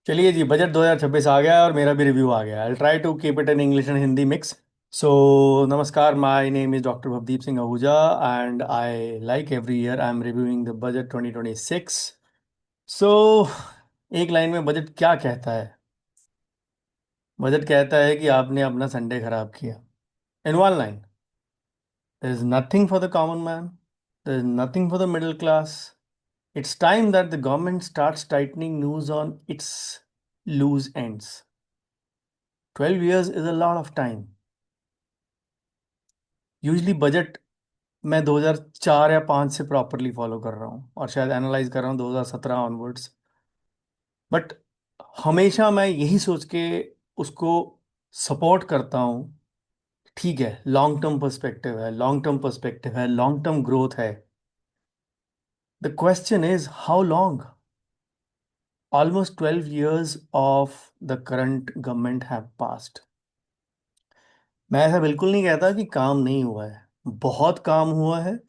चलिए जी, बजट 2026 आ गया और मेरा भी रिव्यू आ गया। I try to keep it in English and Hindi mix. So नमस्कार, my name is doctor Bhavdeep Singh Ahuja and I like every year I am reviewing the budget 2026। So एक लाइन में बजट क्या कहता है? बजट कहता है कि आपने अपना संडे खराब किया। In one line, there is nothing for the common man, there is nothing for the middle class. It's time that the government starts tightening noose on its loose ends. 12 years is a lot of time. Usually budget मैं 2004 या 5 से properly follow कर रहा हूँ और शायद analyse कर रहा हूँ 2017 ऑनवर्ड्स। बट हमेशा मैं यही सोच के उसको सपोर्ट करता हूँ। ठीक है, लॉन्ग टर्म पर्सपेक्टिव है, लॉन्ग टर्म पर्सपेक्टिव है, लॉन्ग टर्म ग्रोथ है। The question is how long? Almost 12 years of the current government have passed. मैं ऐसा बिल्कुल नहीं कहता कि काम नहीं हुआ है। बहुत काम हुआ है,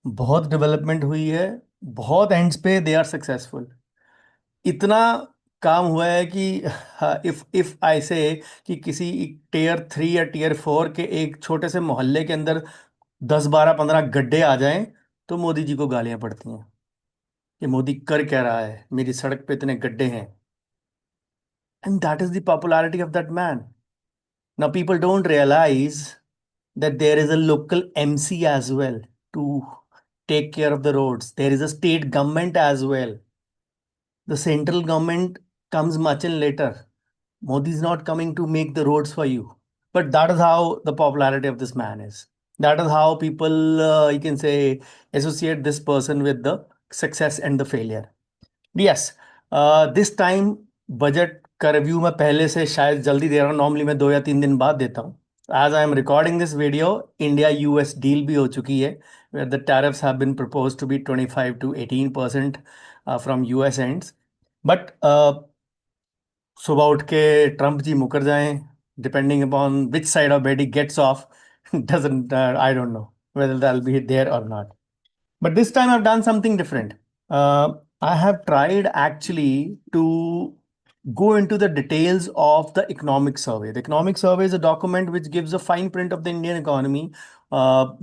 बहुत डेवलपमेंट हुई है, बहुत एंड्स पे दे आर सक्सेसफुल। इतना काम हुआ है कि इफ आई से कि किसी टियर 3 या टियर 4 के एक छोटे से मोहल्ले के अंदर 10 12 15 गड्ढे आ जाएं तो मोदी जी को गालियां पड़ती हैं कि मोदी कर क्या रहा है, मेरी सड़क पे इतने गड्ढे हैं। And that is the popularity of that man. Now people don't realize that there is a local MC as well to take care of the roads. There is a state government as well. The central government comes much in later. Modi is not coming to make the roads for you. But that is how the popularity of this man is. That is how people, you can say, associate this person with the success and the failure. Yes, this time budget का review मैं पहले से शायद जल्दी दे रहा हूँ। Normally मैं 2 या 3 दिन बाद देता हूँ। As I am recording this video, India US deal भी हो चुकी है where the tariffs have been proposed to be 25 to 18% from US ends. But सुबह उठ के ट्रम्प जी मुकर जाएं, depending upon which side of bed he gets off, doesn't I don't know whether they'll be there or not. But this time I've done something different. I have tried actually to go into the details of the economic survey. The economic survey is a document which gives a fine print of the Indian economy,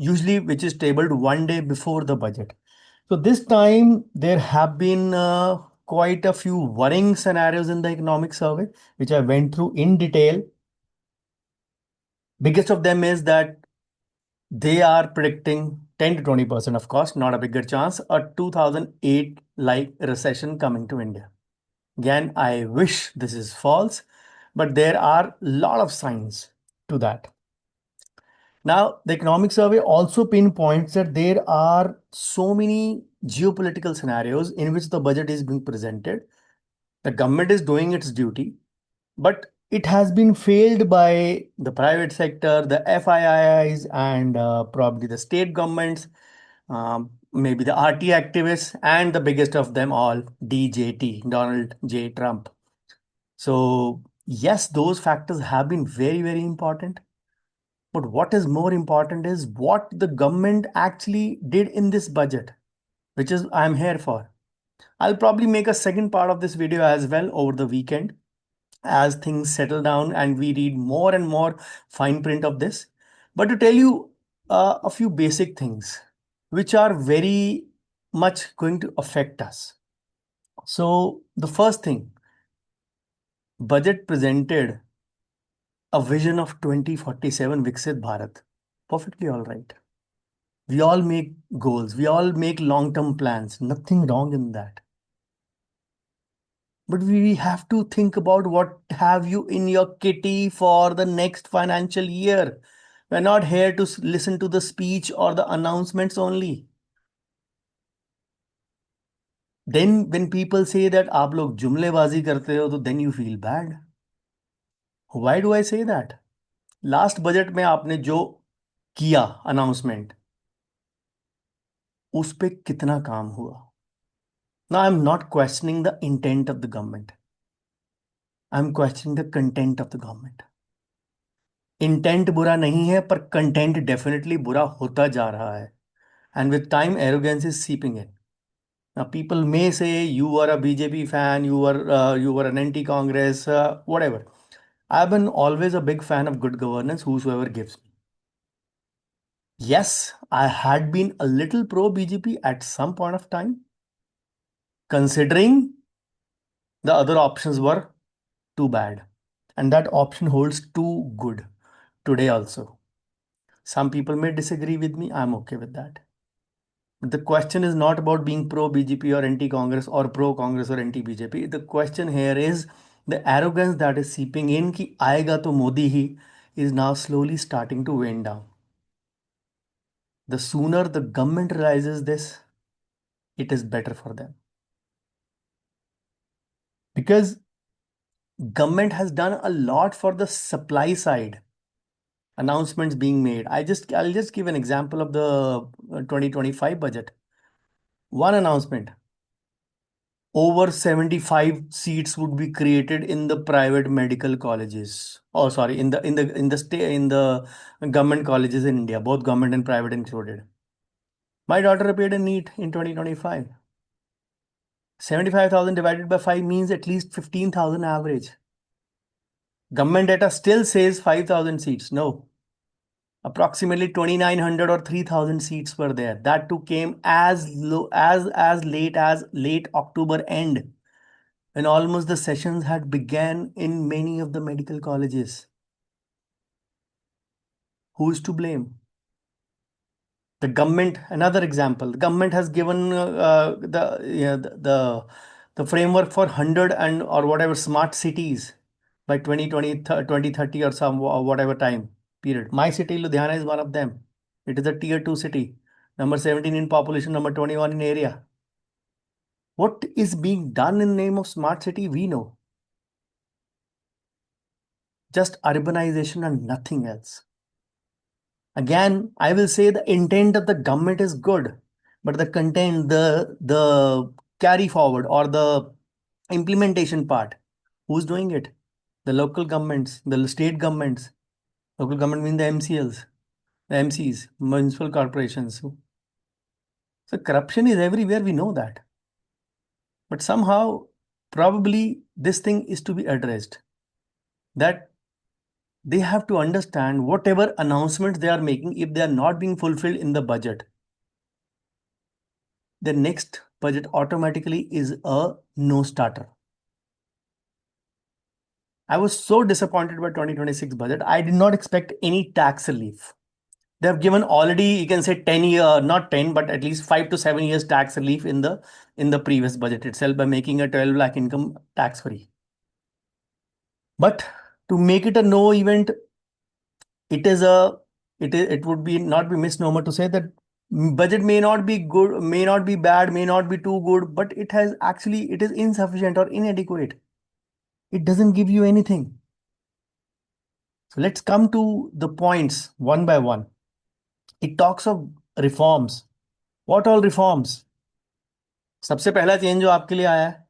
usually which is tabled one day before the budget. So this time there have been quite a few worrying scenarios in the economic survey, which I went through in detail. Biggest of them is that they are predicting 10 to 20%, of course, not a bigger chance, a 2008 like recession coming to India. Again, I wish this is false, but there are a lot of signs to that. Now, the economic survey also pinpoints that there are so many geopolitical scenarios in which the budget is being presented. The government is doing its duty, but it has been failed by the private sector, the FIIs, and probably the state governments, maybe the RT activists, and the biggest of them all, DJT, Donald J. Trump. So, yes, those factors have been very, very important. But what is more important is what the government actually did in this budget, which is I'm here for. I'll probably make a second part of this video as well over the weekend as things settle down and we read more and more fine print of this. But to tell you a few basic things which are very much going to affect us. So the first thing, budget presented a vision of 2047 Viksit Bharat. Perfectly all right. We all make goals. We all make long-term plans. Nothing wrong in that. But we have to think about what have you in your kitty for the next financial year. We're not here to listen to the speech or the announcements only. Then when people say that आप लोग जुमलेबाजी करते हो, तो then you feel bad. Why do I say that? Last budget में आपने जो किया announcement, उस पे कितना काम हुआ? Now I'm not questioning the intent of the government. I'm questioning the content of the government. Intent बुरा नहीं है पर कंटेंट डेफिनेटली बुरा होता जा रहा है and with time arrogance is seeping in. Now, people may say you are a BJP fan, you were an anti-Congress, whatever. I've been always a big fan of good governance, whosoever gives me. Yes, I had been a little pro BJP at some point of time, considering the other options were too bad. And that option holds too good today also. Some people may disagree with me. I'm okay with that. The question is not about being pro BJP or anti Congress or pro Congress or anti BJP. The question here is the arrogance that is seeping in कि आएगा तो मोदी ही is now slowly starting to wane down. The sooner the government realizes this, it is better for them. Because government has done a lot for the supply side. Announcements being made. I'll just give an example of the 2025 budget. One announcement, over 75 seats would be created in the private medical colleges. Oh, sorry, in the government colleges in India, both government and private included. My daughter appeared in NEET in 2025. 75,000 divided by 5 means at least 15,000 average. Government data still says 5,000 seats. No, approximately 2,900 or 3,000 seats were there. That too came as low as late as late October end, when almost the sessions had began in many of the medical colleges. Who is to blame? The government. Another example, the government has given the framework for 100 and or whatever smart cities by 2020 2030 or some or whatever time period. My city Ludhiana is one of them. It is a tier 2 city, number 17 in population, number 21 in area. What is being done in name of smart city, we know. Just urbanization and nothing else. Again, I will say the intent of the government is good, but the content, the carry forward or the implementation part, who's doing it? The local governments, the state governments. Local government mean the MCLs, the MCs, municipal corporations. So corruption is everywhere, we know that. But somehow, probably this thing is to be addressed. That they have to understand whatever announcements they are making, if they are not being fulfilled in the budget, the next budget automatically is a no starter. I was so disappointed by 2026 budget. I did not expect any tax relief. They have given already, you can say 10 year, not 10, but at least 5 to 7 years tax relief in the previous budget itself by making a 12 lakh income tax free. But to make it a no event, it is a it would be not be misnomer to say that budget may not be good, may not be bad, may not be too good, but it is insufficient or inadequate. It doesn't give you anything. So let's come to the points one by one. It talks of reforms. What all reforms? सबसे पहला change जो आपके लिए आया है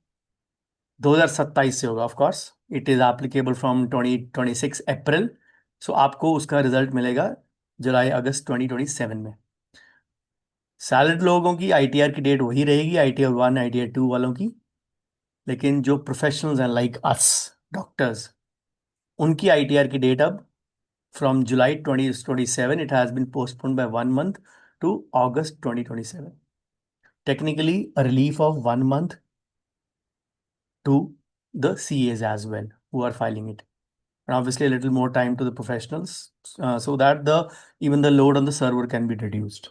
2027 से होगा. Of course it is applicable from 2026 अप्रैल. सो आपको उसका रिजल्ट मिलेगा जुलाई अगस्त 2027 में. सैलरीड लोगों की आईटीआर की डेट वही रहेगी, आईटीआर 1 आईटीआर 2 वालों की. लेकिन जो प्रोफेशनल्स हैं लाइक अस डॉक्टर्स, उनकी आईटीआर की डेट अब from July 2027, it has been postponed by 1 month to August 2027. Technically a relief of 1 month to the CAs as well who are filing it. And obviously a little more time to the professionals, so that the even the load on the server can be reduced.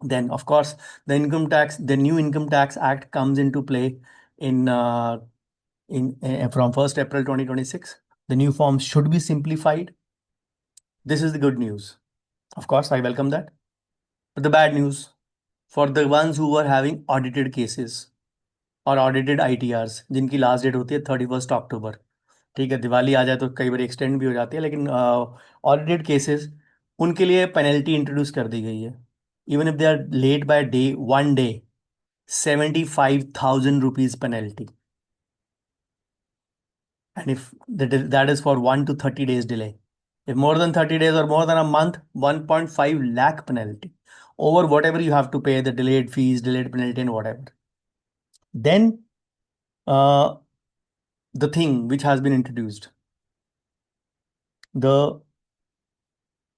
Then of course the new income tax act comes into play in from 1st April 2026. The new forms should be simplified. This is the good news. Of course I welcome that. But the bad news for the ones who are having audited cases और audited आईटीआरस जिनकी last date होती है 31 अक्टूबर. ठीक है, दिवाली आ जाए तो कई बार extend भी हो जाती है, लेकिन ऑडिटेड केसेस उनके लिए पेनल्टी इंट्रोड्यूस कर दी गई है. Even if they are late by day 1 day, 75,000 rupees penalty. And if that is for 1 to 30 days delay. If more than 30 days or more than a month, 1.5 lakh penalty over whatever you have to pay, the delayed fees, delayed penalty, and whatever. Then uh, the thing which has been introduced, the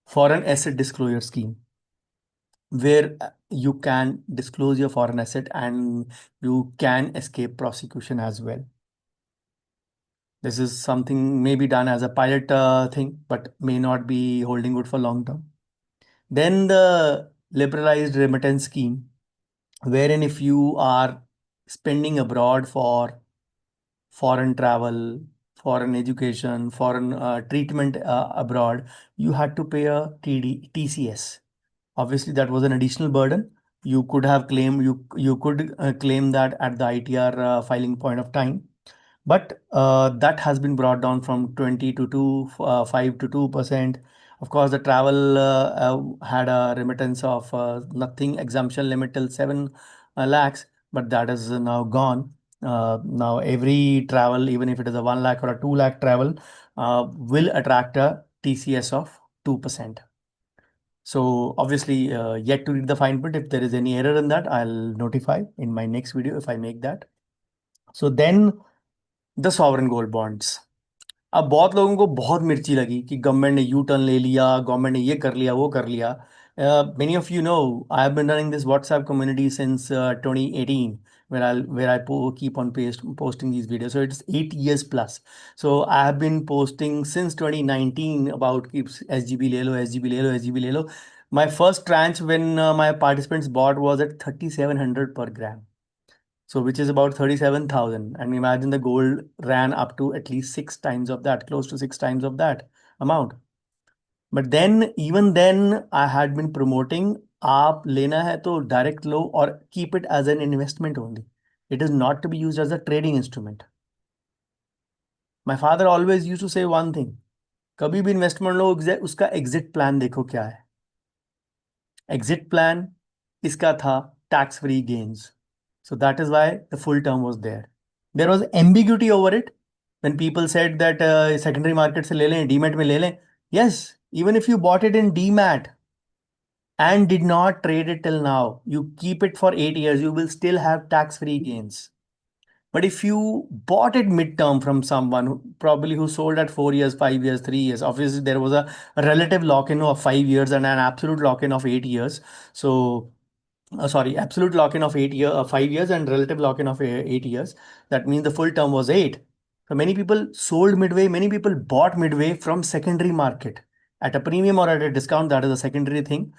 foreign asset disclosure scheme, where you can disclose your foreign asset and you can escape prosecution as well. This is something may be done as a pilot thing, but may not be holding good for long term. Then the liberalized remittance scheme, wherein if you are spending abroad for foreign travel, foreign education, foreign treatment abroad, you had to pay a TCS. Obviously, that was an additional burden. You could have claimed you could claim that at the ITR filing point of time, but that has been brought down from 20 to 5 to 2%. Of course, the travel had a remittance of nothing exemption limit till 7 lakhs, but that is now gone. Now every travel, even if it is a 1 lakh or a 2 lakh travel, will attract a TCS of 2%. So obviously, yet to read the fine print. If there is any error in that, I'll notify in my next video if I make that. So then the sovereign gold bonds. अब बहुत लोगों को बहुत मिर्ची लगी कि government ने U turn ले लिया, गवर्नमेंट ने ये कर लिया, वो कर लिया. Many of you know I have been running this WhatsApp community since 2018, where I keep on posting these videos. So it's 8 years plus. So I have been posting since 2019 about keeps SGB ले लो, SGB ले लो, SGB ले लो. My first tranche when my participants bought was at 3,700 per gram. So which is about 37,000. And imagine the gold ran up to at least six times of that, close to six times of that amount. But then, even then, I had been promoting आप लेना है तो direct low or keep it as an investment only. It is not to be used as a trading instrument. My father always used to say one thing. कभी भी investment लो उसका exit plan देखो क्या है. Exit plan इसका था tax free gains. So that is why the full term was there. There was ambiguity over it when people said that secondary market से ले लें, डीमैट में ले लें. Yes, even if you bought it in demat and did not trade it till now, you keep it for 8 years, you will still have tax-free gains. But if you bought it midterm from someone probably who sold at 4 years, 5 years, 3 years, obviously there was a relative lock-in of 5 years and an absolute lock-in of 8 years. So sorry, absolute lock-in of 5 years and relative lock-in of 8 years. That means the full term was 8. So many people sold midway, many people bought midway from secondary market at a premium or at a discount. That is a secondary thing.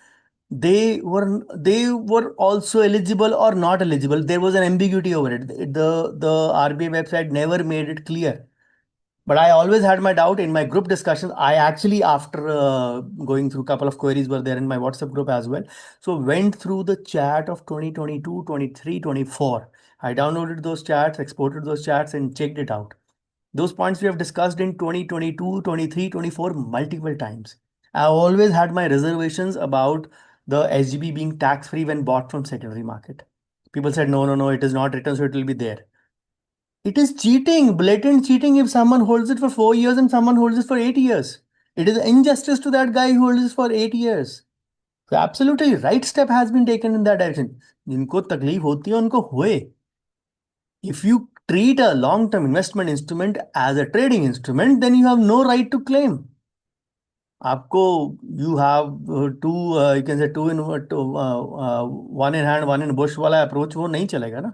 They were also eligible or not eligible. There was an ambiguity over it. The RBI website never made it clear. But I always had my doubt in my group discussions. I actually, after going through a couple of queries were there in my WhatsApp group as well. So went through the chat of 2022, 23, 24. I downloaded those chats, exported those chats and checked it out. Those points we have discussed in 2022, 23, 24 multiple times. I always had my reservations about the SGB being tax free when bought from secondary market. People said, no, no, no, it is not written, so it will be there. It is cheating, blatant cheating if someone holds it for 4 years and someone holds it for 8 years. It is injustice to that guy who holds it for 8 years. So absolutely right step has been taken in that direction. जिनको तकलीफ होती है उनको होए. If you treat a long-term investment instrument as a trading instrument, then you have no right to claim. आपको you have you can say one in hand, one in bush वाला approach वो नहीं चलेगा ना.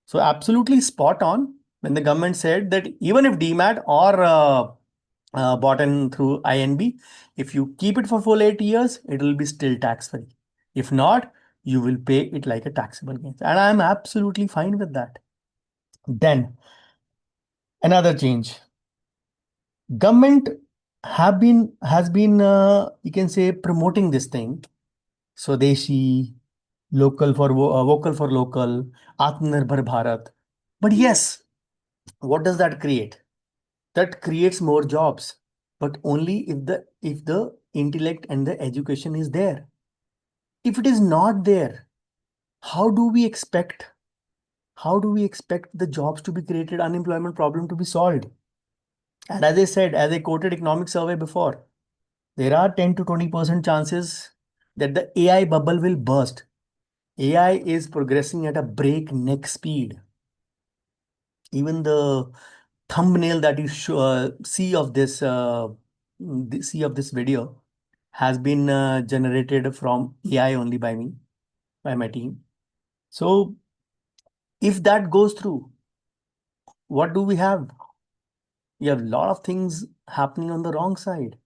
So absolutely spot on when the government said that even if DMAT or bought in through INB, if you keep it for full 8 years, it will be still tax free. If not, you will pay it like a taxable gain. And I'm absolutely fine with that. Then another change. Government has been you can say promoting this thing. Swadeshi, vocal for local, Atmanirbhar Bharat. But yes, what does that create? That creates more jobs, but only if the intellect and the education is there. If it is not there, how do we expect how do we expect the jobs to be created, unemployment problem to be solved? And as I said, as I quoted economic survey before, there are 10 to 20% chances that the AI bubble will burst. AI is progressing at a breakneck speed. Even the thumbnail that you see of this video has been generated from AI only by me, by my team. So if that goes through, what do we have? We have a lot of things happening on the wrong side.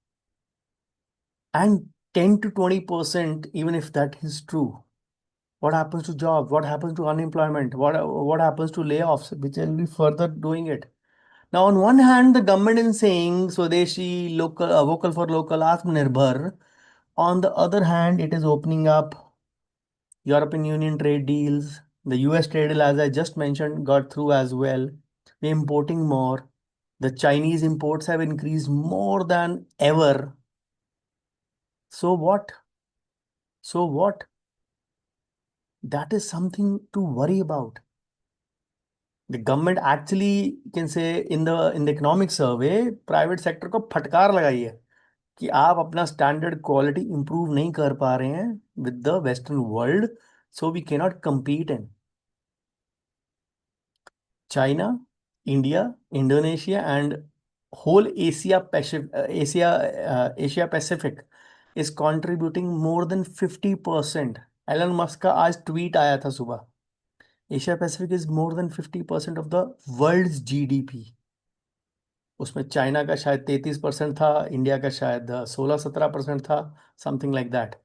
And 10 to 20%, even if that is true, what happens to jobs? What happens to unemployment? What happens to layoffs, which will be further doing it? Now, on one hand, the government is saying Swadeshi, local, vocal for local, Atmanirbhar. On the other hand, it is opening up European Union trade deals. The US trade deal, as I just mentioned, got through as well. We're importing more. The Chinese imports have increased more than ever. So what? So what? That is something to worry about. The government actually can say in the economic survey, private sector को फटकार लगाई है कि आप अपना standard quality improve नहीं कर पा रहे हैं with the western world, so we can not compete in China, India, Indonesia, and whole Asia Pacific is contributing more than 50%. Elon Musk का आज ट्वीट आया था सुबह. Asia Pacific is more than 50% of the world GDP. उसमें China का शायद 33% था, India का शायद 16-17% था, something like that.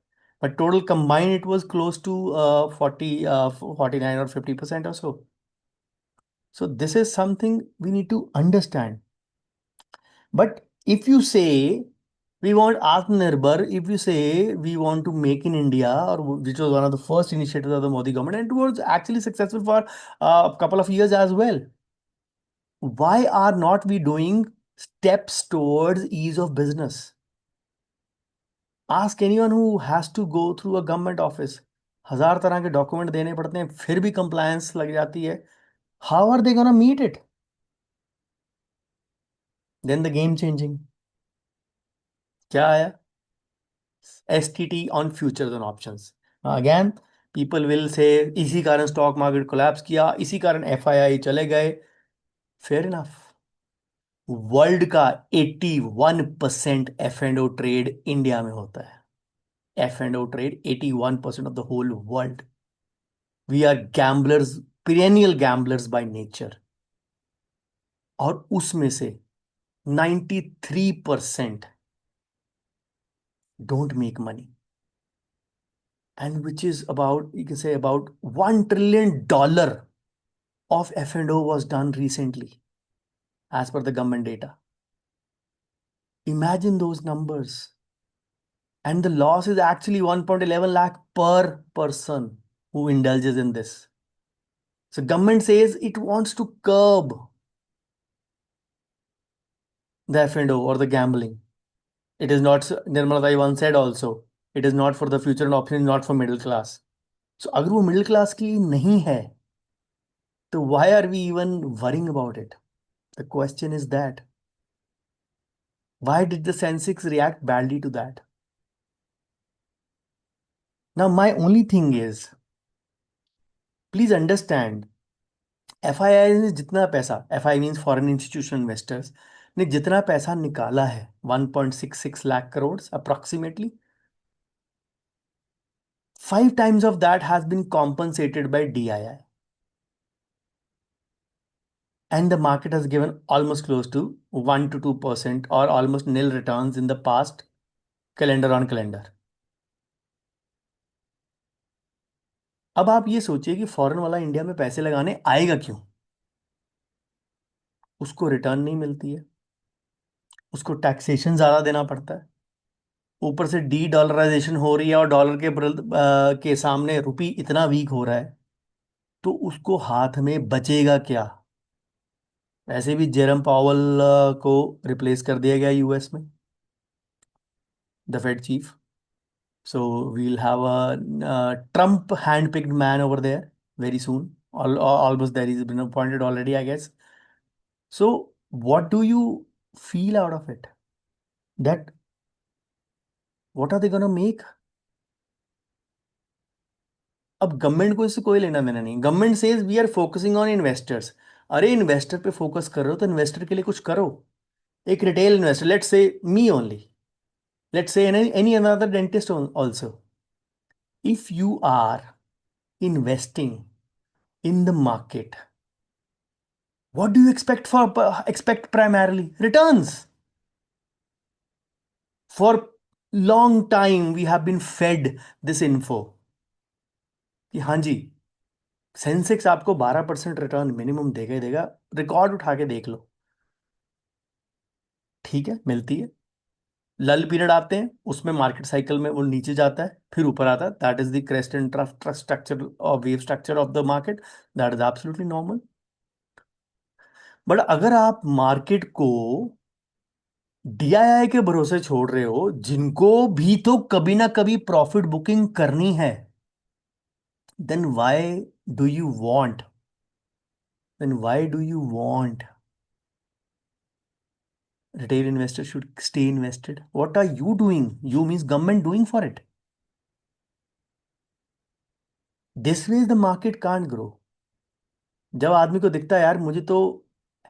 But total combined it was close to 49 or 50% or so. So this is something we need to understand. But if you say we want Atmanirbhar, if you say we want to make in India, or which was one of the first initiatives of the Modi government, and it was actually successful for a couple of years as well. Why are not we doing steps towards ease of business? Ask anyone who has to go through a government office. हजार तरह के document देने पड़ते हैं, फिर भी compliance लग जाती है. How are they gonna meet it? Then the game changing क्या आया? STT on futures and options. Again, people will say इसी कारण स्टॉक मार्केट कोलैप्स किया, इसी कारण FII चले गए. Fair enough. वर्ल्ड का 81% F&O ट्रेड इंडिया में होता है. F&O trade 81% of the whole world. We are gamblers, perennial gamblers by nature. और उसमें से 93% don't make money. And which is about, you can say, about $1 trillion of F&O was done recently, as per the government data. Imagine those numbers. And the loss is actually 1.11 lakh per person who indulges in this. So government says it wants to curb the F&O or the gambling. It is not, Nirmala Dai once said also, it is not for the future and option is not for middle class. So अगर वो middle class की नहीं है, तो why are we even worrying about it? The question is that, why did the Sensex react badly to that? Now, my only thing is, please understand, FII ने जितना पैसा, FI means foreign institutional investors, ने जितना पैसा निकाला है, 1.66 lakh crores approximately, 5 times of that has been compensated by DII. And the market has given almost close to 1 to 2% or almost nil returns in the past, calendar on calendar. अब आप ये सोचिए कि फॉरेन वाला India में पैसे लगाने आएगा क्यों? उसको रिटर्न नहीं मिलती है, उसको टैक्सेशन ज्यादा देना पड़ता है, ऊपर से डी डॉलराइजेशन हो रही है और डॉलर के सामने रुपी इतना वीक हो रहा है, तो उसको हाथ में बचेगा क्या? वैसे भी जेरम पावल को रिप्लेस कर दिया गया यूएस में, the Fed chief. So we'll have a Trump hand-picked man over there very soon. Almost there. He's been appointed already, I guess. So what do you feel out of it? That what are they gonna make? अब government को इससे कोई लेना देना नहीं, government says we are focusing on investors. अरे investor पे focus कर रहे हो तो इन्वेस्टर के लिए कुछ करो। एक retail investor, let's say me only, let's say any another dentist also, if you are investing in the market, what do you expect primarily? Returns. For long time we have been fed this info कि हाँ जी, Sensex आपको 12% return minimum देगा ही देगा, record उठा के देख लो। ठीक है, मिलती है। लल पीरियड आते हैं, उसमें मार्केट साइकिल में वो नीचे जाता है फिर ऊपर आता है, that is the crest and trough structure और wave structure of the market, that is absolutely normal. But अगर आप मार्केट को डीआईआई के भरोसे छोड़ रहे हो, जिनको भी तो कभी ना कभी प्रॉफिट बुकिंग करनी है, then why do you want then why do you want retail investors should stay invested? What are you doing? You means government doing for it? This way the market can't grow. जब आदमी को दिखता है यार मुझे तो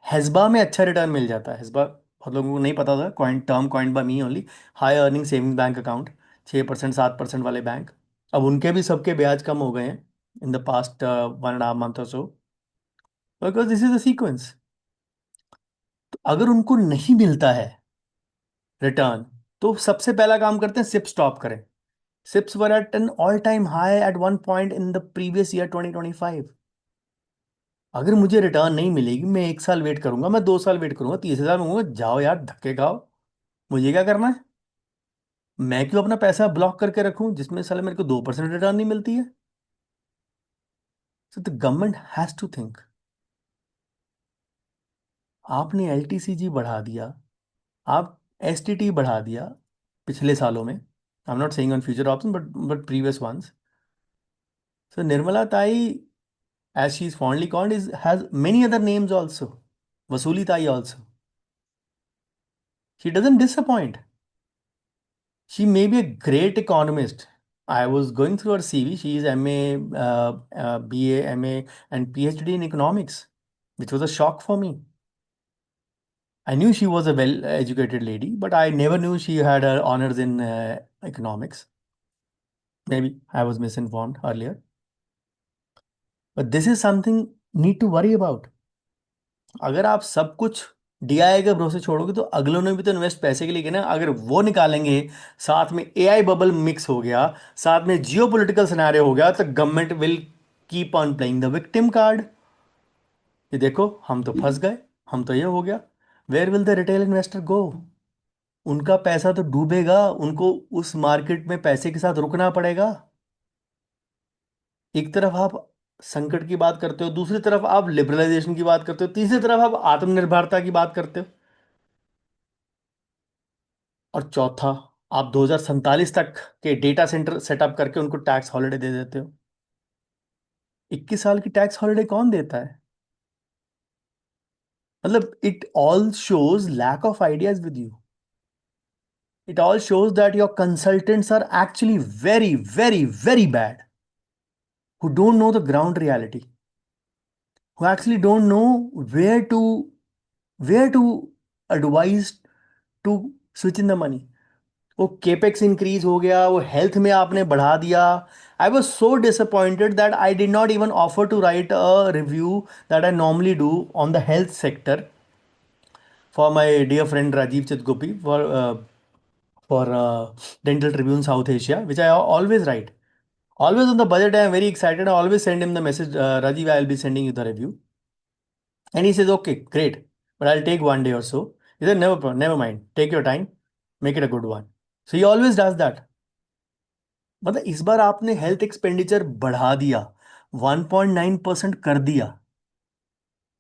हेस्बा में अच्छा रिटर्न मिल जाता है, हेस्बा बहुत लोगों को नहीं पता था, coin term coin by me only, high earning saving bank account, 6% 7% वाले बैंक, अब उनके भी सबके ब्याज कम हो गए हैं इन द पास्ट 1.5 मंथ और so, because this is the sequence. तो अगर उनको नहीं मिलता है रिटर्न, तो सबसे पहला काम करते हैं सिप स्टॉप करें। SIPs were at an all time high at one point in the previous year 2025। अगर मुझे रिटर्न नहीं मिलेगी, मैं 1 साल वेट करूंगा, मैं 2 साल वेट करूंगा, 30 हजार मांगूंगा, जाओ यार धक्के खाओ, मुझे क्या करना है? मैं क्यों अपना पैसा ब्लॉक करके रखूं जिसमें साले मेरे को 2% रिटर्न नहीं मिलती है? So the government has to think. आपने एलटीसीजी बढ़ा दिया, आप एसटीटी बढ़ा दिया पिछले सालों में, I am not saying on future option but previous ones. So Nirmala Tai, as she is fondly called, is has many other names also. Vasuli Tai also. She doesn't disappoint. She may be a great economist. I was going through her CV. She is MA, BA, MA, and PhD in economics, which was a shock for me. I knew she was a well-educated lady, but I never knew she had her honors in economics. Maybe I was misinformed earlier. But this is something need to worry about. अगर आप सब कुछ DI के भरोसे छोड़ोगे तो अगलों ने भी तो इन्वेस्ट पैसे के लिए किया ना, अगर वो निकालेंगे, साथ में एआई बबल मिक्स हो गया, साथ में जियो पॉलिटिकल सिनेरियो हो गया, तो government will keep on playing the victim card. ये देखो हम तो फंस गए, हम तो ये हो गया। Where will the retail investor go? उनका पैसा तो डूबेगा, उनको उस मार्केट में पैसे के साथ रुकना पड़ेगा। एक तरफ आप संकट की बात करते हो, दूसरी तरफ आप लिबरलाइजेशन की बात करते हो, तीसरी तरफ आप आत्मनिर्भरता की बात करते हो, और चौथा आप 2047 तक के डेटा सेंटर सेटअप करके उनको टैक्स हॉलिडे दे देते हो। 21 साल की टैक्स हॉलिडे कौन देता है? मतलब it all shows lack of ideas with you. It all shows that your consultants are actually very very very bad, who don't know the ground reality, who actually don't know where to advise to switch in the money। वो capex increase हो गया, वो health में आपने बढ़ा दिया। I was so disappointed that I did not even offer to write a review that I normally do on the health sector for my dear friend Rajiv Chitgopi for Dental Tribune South Asia, which I always write. Always on the budget, I am very excited. I always send him the message, Rajiv, I will be sending you the review. And he says, okay, great, but I'll take one day or so. He said, never mind. Take your time, make it a good one. So he always does that. मतलब इस बार आपने health expenditure बढ़ा दिया, 1.9% कर दिया,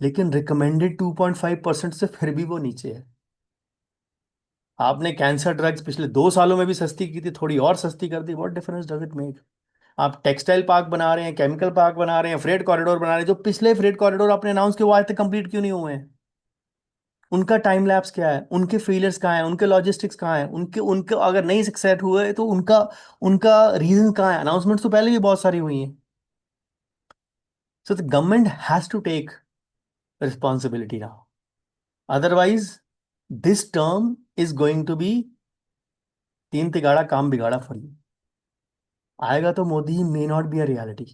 लेकिन recommended 2.5% से फिर भी वो नीचे है। आपने कैंसर ड्रग्स पिछले 2 सालों में भी सस्ती की थी, थोड़ी और सस्ती कर दी, what difference does it make? आप टेक्सटाइल पार्क बना रहे हैं, केमिकल पार्क बना रहे हैं, फ्रेट कॉरिडोर बना रहे हैं, जो पिछले फ्रेट कॉरिडोर आपने अनाउंस किए वो आज तक कंप्लीट क्यों नहीं हुए हैं? उनका टाइम लैप्स क्या है? उनके फेलियर्स कहाँ हैं? उनके लॉजिस्टिक्स कहाँ हैं? उनके उनके अगर नहीं सक्सेस हुए तो उनका उनका रीजन कहाँ है? अनाउंसमेंट्स तो पहले भी बहुत सारी हुई हैं। So the government has to take responsibility now. Otherwise, this term is going to be तीन तिगाड़ा काम बिगाड़ा फॉर यू. आएगा तो Modi may not be a reality.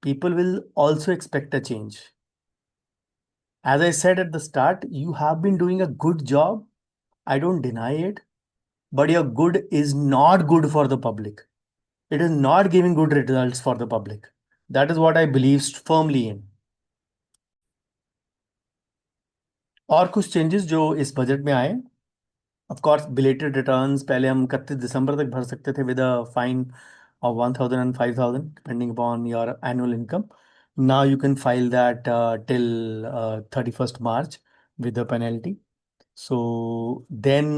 People will also expect a change. As I said at the start, you have been doing a good job. I don't deny it. But your good is not good for the public. It is not giving good results for the public. That is what I believe firmly in. और कुछ changes जो इस budget में आए. Of course belated returns पहले हम 31 दिसंबर तक भर सकते थे with a fine of 1,000 and 5,000 depending upon your annual income. Now you can file that till 31st March with a penalty. So then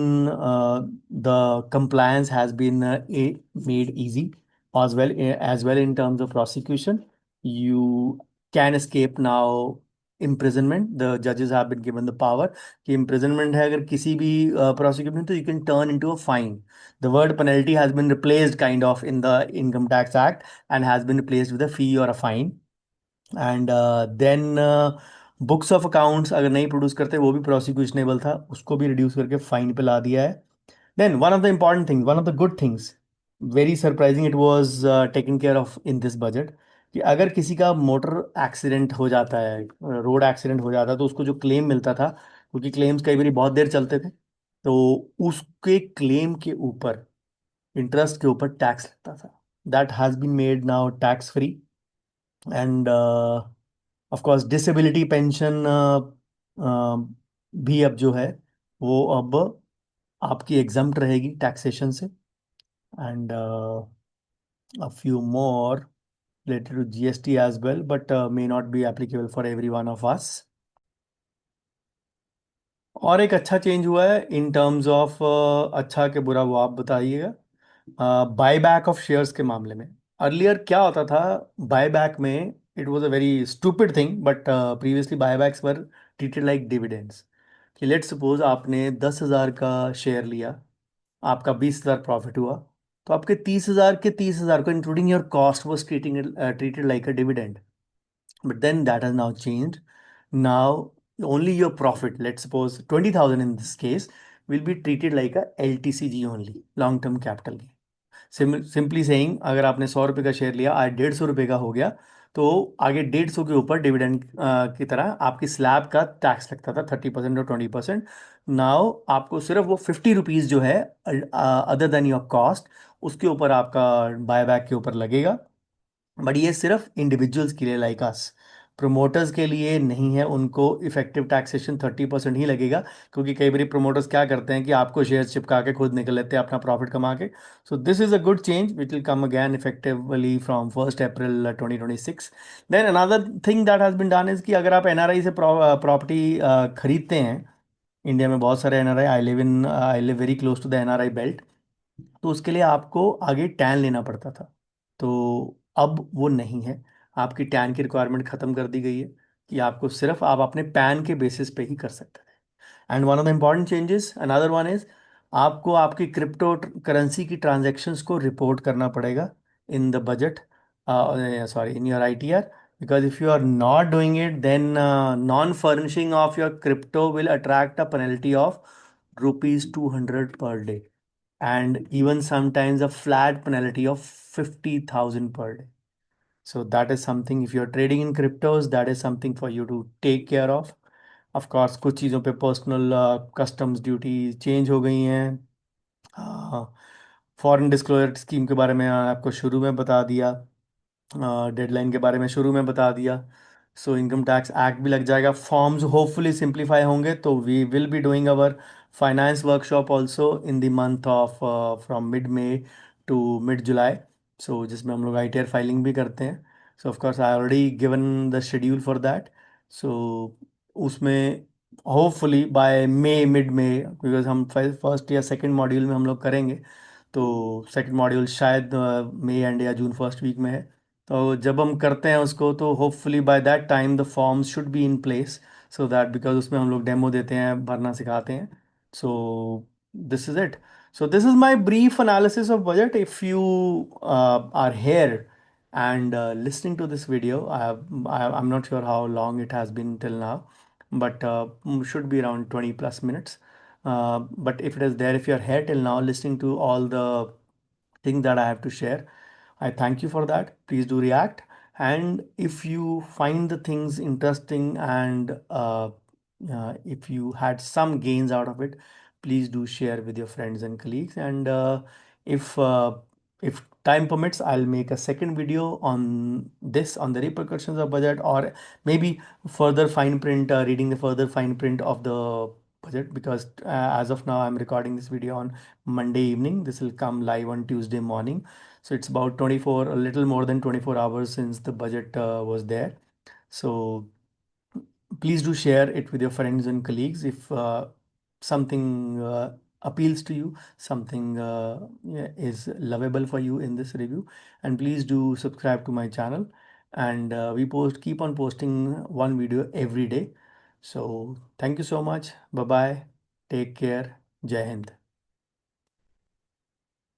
the compliance has been made easy as well in terms of prosecution. You can escape now imprisonment. The judges have been given the power कि imprisonment है अगर किसी भी prosecution में तो you can turn into a fine. The word penalty has been replaced kind of in the Income Tax Act and has been replaced with a fee or a fine. And then books of accounts अगर नहीं produce करते वो भी प्रोसिक्यूशनेबल था, उसको भी reduce करके fine पे ला दिया है. Then one of the important things, one of the good things, very surprising it was taken care of in this budget, कि अगर किसी का मोटर एक्सीडेंट हो जाता है, रोड एक्सीडेंट हो जाता है, तो उसको जो क्लेम मिलता था, क्योंकि क्लेम्स कई बार बहुत देर चलते थे, तो उसके क्लेम के ऊपर इंटरेस्ट के ऊपर टैक्स लगता था. That has been made now tax free. And of course disability pension भी अब जो है वो अब आपकी एग्जम्प्ट रहेगी टैक्सेशन से. And a few more related to GST as well, but may not be applicable for every one of us. और एक अच्छा चेंज हुआ है इन टर्म्स ऑफ, अच्छा के बुरा वो आप बताइएगा, बाय बैक ऑफ शेयर्स के मामले में. अर्लियर क्या होता था बाय बैक में, it was a very stupid thing, but previously buybacks were treated like dividends. कि लेट सपोज आपने 10,000 का शेयर लिया, आपका 20,000 प्रॉफिट हुआ, तो आपके 30,000 के 30,000 को including your cost was treated like a dividend. But then that has now changed. Now only your profit, let's suppose 20,000 in this case, will be treated like a LTCG only, long term capital gain. Simply saying, अगर आपने 100 रुपये का share लिया, आज 150 रुपये का हो गया, तो आगे 150 के ऊपर डिविडेंड की तरह आपकी स्लैब का टैक्स लगता था 30% और 20%. नाउ आपको सिर्फ वो 50 रुपीज़ जो है अदर देन योर कॉस्ट, उसके ऊपर आपका बायबैक के ऊपर लगेगा. बट ये सिर्फ इंडिविजुअल्स के लिए, लाइक अस. प्रोमोटर्स के लिए नहीं है, उनको इफेक्टिव टैक्सेशन 30% ही लगेगा, क्योंकि कई बार प्रोमोटर्स क्या करते हैं कि आपको शेयर चिपका के खुद निकल लेते हैं अपना प्रॉफिट कमा के. So this is a good change which will come again effectively from 1 April 2026. Then another thing that has been done is कि अगर आप एनआरआई से प्रॉपर्टी खरीदते हैं, इंडिया में बहुत सारे NRI, I live very close to the NRI belt, तो उसके लिए आपको आगे टैन लेना पड़ता था. तो अब वो नहीं है, आपकी टैन की रिक्वायरमेंट खत्म कर दी गई है, कि आपको सिर्फ आप अपने पैन के बेसिस पे ही कर सकते थे. And one of the important changes, another one is, आपको आपकी क्रिप्टो करेंसी की ट्रांजैक्शंस को रिपोर्ट करना पड़ेगा in the budget, sorry in your ITR. Because if you are not doing it, then non-furnishing of your crypto will attract a penalty of rupees 200 per day, and even sometimes a flat penalty of 50,000 per day. So that is something, if you're trading in cryptos, that is something for you to take care of. Of course कुछ चीज़ों पे personal customs duty change हो गई हैं. Foreign disclosure scheme के बारे में आपको शुरू में बता दिया, डेडलाइन के बारे में शुरू में बता दिया. सो इनकम टैक्स एक्ट भी लग जाएगा, फॉर्म्स होपफुली सिंप्लीफाई होंगे, तो we will be doing our finance workshop also in the month of from mid May to mid July. So जिसमें हम लोग ITR फाइलिंग भी करते हैं. So of course I already given the schedule for that. So उसमें hopefully by mid में, because हम first या सेकंड मॉड्यूल में हम लोग करेंगे, तो सेकंड मॉड्यूल शायद मई एंड या जून फर्स्ट वीक में है. तो जब हम करते हैं उसको, तो hopefully by that time the forms should be in place, so that, because उसमें हम लोग डेमो देते हैं, भरना सिखाते हैं. So this is it. So this is my brief analysis of budget. If you are here and listening to this video. I'm not sure how long it has been till now, but should be around 20 plus minutes. But if it is there, if you're here till now listening to all the things that I have to share, I thank you for that. Please do react. And if you find the things interesting and if you had some gains out of it, please do share with your friends and colleagues. And if uh, if time permits, I'll make a second video on this, on the repercussions of budget, or maybe further fine print, reading the further fine print of the budget. Because as of now, I'm recording this video on Monday evening. This will come live on Tuesday morning. So it's about 24, a little more than 24 hours since the budget was there. So please do share it with your friends and colleagues if something appeals to you, something yeah, is lovable for you in this review. And please do subscribe to my channel. And we keep on posting one video every day. So thank you so much. Bye bye. Take care. Jai Hind.